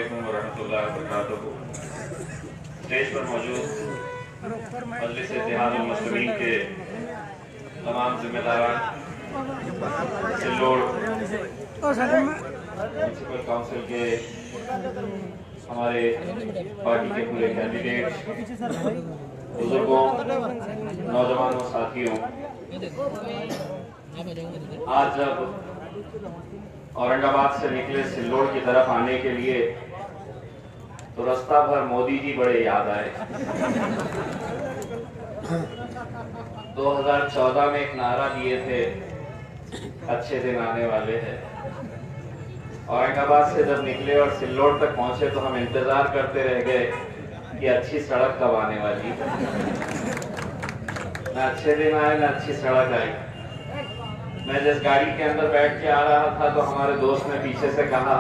अस्सलामुअलैकुम वरहमतुल्लाहि वबरकातुहू। स्टेज पर मौजूद मजलिस इत्तेहादुल मुस्लिमीन के तमाम जिम्मेदारान, सिल्लोड म्यूनसिपल काउंसिल के हमारे पार्टी के पूरे कैंडिडेट, बुजुर्गों, नौजवानों, साथियों, आज जब औरंगाबाद से निकले सिल्लोड की तरफ आने के लिए तो रास्ता भर मोदी जी बड़े याद आए। 2014 में एक नारा दिए थे, अच्छे दिन आने वाले हैं। औरंगाबाद से जब निकले और सिल्लोड तक पहुंचे तो हम इंतजार करते रह गए कि अच्छी सड़क कब आने वाली है। न अच्छे दिन आए न अच्छी सड़क आई। मैं जिस गाड़ी के अंदर बैठ के आ रहा था तो हमारे दोस्त ने पीछे से कहा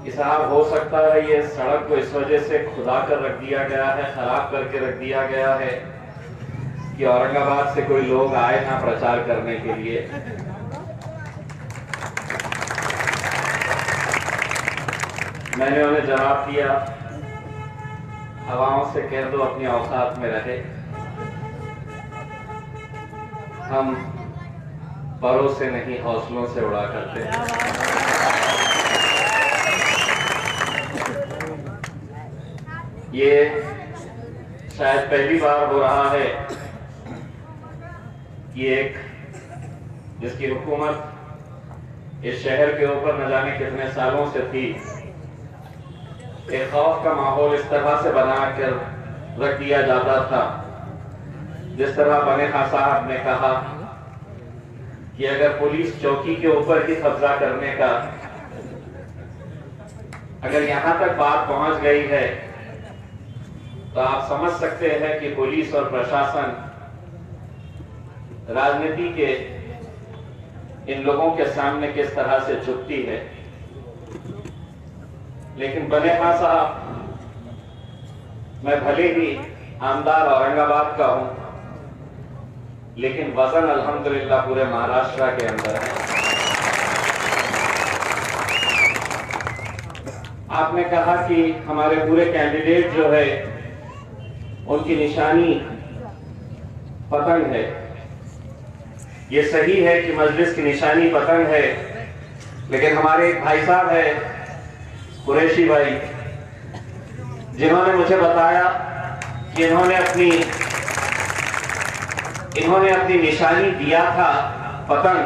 कि साहब हो सकता है ये सड़क को इस वजह से खुदा कर रख दिया गया है, खराब करके रख दिया गया है कि औरंगाबाद से कोई लोग आए ना प्रचार करने के लिए। मैंने उन्हें जवाब दिया, हवाओं से कह दो अपनी औकात में रहे। हम परों से नहीं हौसलों से उड़ा करते हैं। ये शायद पहली बार हो रहा है कि एक जिसकी हुकूमत इस शहर के ऊपर न जाने कितने सालों से थी, एक खौफ का माहौल इस तरह से बना कर रख दिया जाता था। जिस तरह बने खां साहब ने कहा कि अगर पुलिस चौकी के ऊपर ही कब्जा करने का अगर यहां तक बात पहुंच गई है तो आप समझ सकते हैं कि पुलिस और प्रशासन राजनीति के इन लोगों के सामने किस तरह से झुकती है। लेकिन बने खां साहब, मैं भले ही आमदार औरंगाबाद का हूं, लेकिन वजन अल्हम्दुलिल्लाह पूरे महाराष्ट्र के अंदर है। आपने कहा कि हमारे पूरे कैंडिडेट जो है उनकी निशानी पतंग है। ये सही है कि मजलिस की निशानी पतंग है, लेकिन हमारे एक भाई साहब है कुरैशी भाई, जिन्होंने मुझे बताया कि इन्होंने अपनी निशानी दिया था पतंग,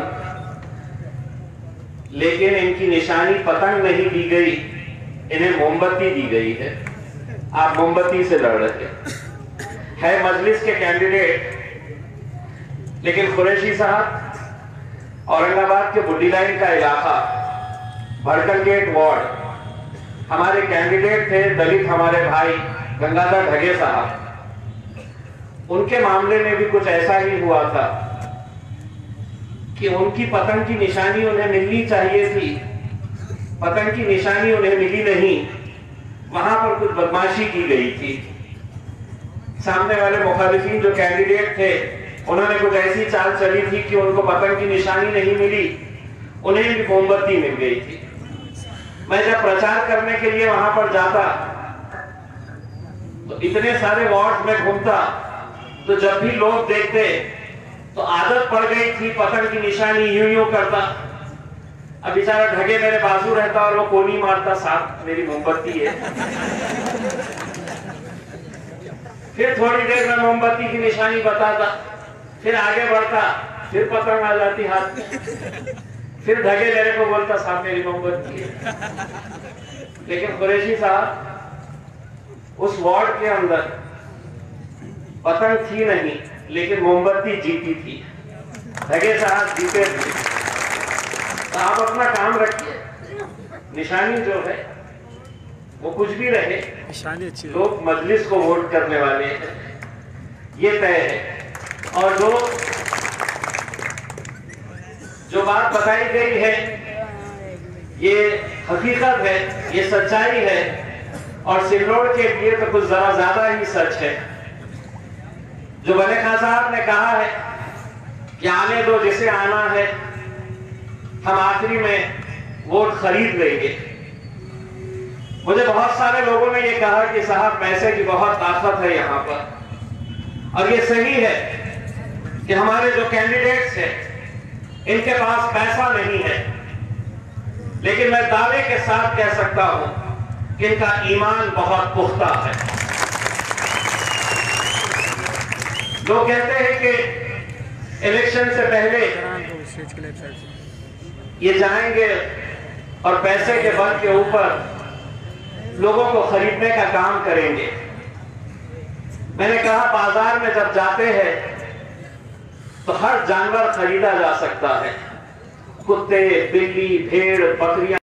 लेकिन इनकी निशानी पतंग नहीं दी गई, इन्हें मोमबत्ती दी गई है। आप मोमबत्ती से लड़ रहे हैं मजलिस के कैंडिडेट, लेकिन कुरैशी साहब औरंगाबाद के बुड्डी लाइन का इलाका भड़कल गेट वार्ड, हमारे कैंडिडेट थे दलित हमारे भाई गंगाधर ढगे साहब। उनके मामले में भी कुछ ऐसा ही हुआ था कि उनकी पतंग की निशानी उन्हें मिलनी चाहिए थी, पतंग की निशानी उन्हें मिली नहीं। वहां पर कुछ बदमाशी की गई थी। सामने वाले मुखालिफिन जो कैंडिडेट थे उन्होंने कुछ ऐसी चाल चली थी कि उनको पतंग की निशानी नहीं मिली, उन्हें भी मोमबत्ती मिल गई थी। मैं जब प्रचार करने के लिए वहां पर जाता तो इतने सारे वार्ड में घूमता, तो जब भी लोग देखते तो आदत पड़ गई थी पतंग की निशानी यूं यूं करता। अब बेचारा ढगे मेरे बाजू रहता और वो कोनी मारता, साथ मेरी मोमबत्ती है। फिर थोड़ी देर में मोमबत्ती की निशानी बताता, फिर आगे बढ़ता, फिर पतंग आ जाती हाथ में, फिर ढगे मेरे को बोलता साहब मेरी मोमबत्ती है। लेकिन कुरैशी साहब उस वार्ड के अंदर पतंग थी नहीं, लेकिन मोमबत्ती जीती थी। ढगे साहब जीते थे। तो आप अपना काम रखिए, निशानी जो है वो कुछ भी रहे, निशानी अच्छी, लोग मजलिस को वोट करने वाले हैं, ये तय है। और जो बात बताई गई है ये हकीकत है, ये सच्चाई है, और सिल्लोड के लिए तो कुछ जरा ज्यादा ही सच है। जो बने खां साहब ने कहा है कि आने दो जिसे आना है, हम आखिरी में वोट खरीद लेंगे। मुझे बहुत सारे लोगों ने ये कहा कि साहब पैसे की बहुत ताकत है यहां पर, और ये सही है कि हमारे जो कैंडिडेट्स हैं इनके पास पैसा नहीं है, लेकिन मैं दावे के साथ कह सकता हूं कि इनका ईमान बहुत पुख्ता है। लोग कहते हैं कि इलेक्शन से पहले ये जाएंगे और पैसे के बल के ऊपर लोगों को खरीदने का काम करेंगे। मैंने कहा बाजार में जब जाते हैं तो हर जानवर खरीदा जा सकता है, कुत्ते, बिल्ली, भेड़, बकरियां।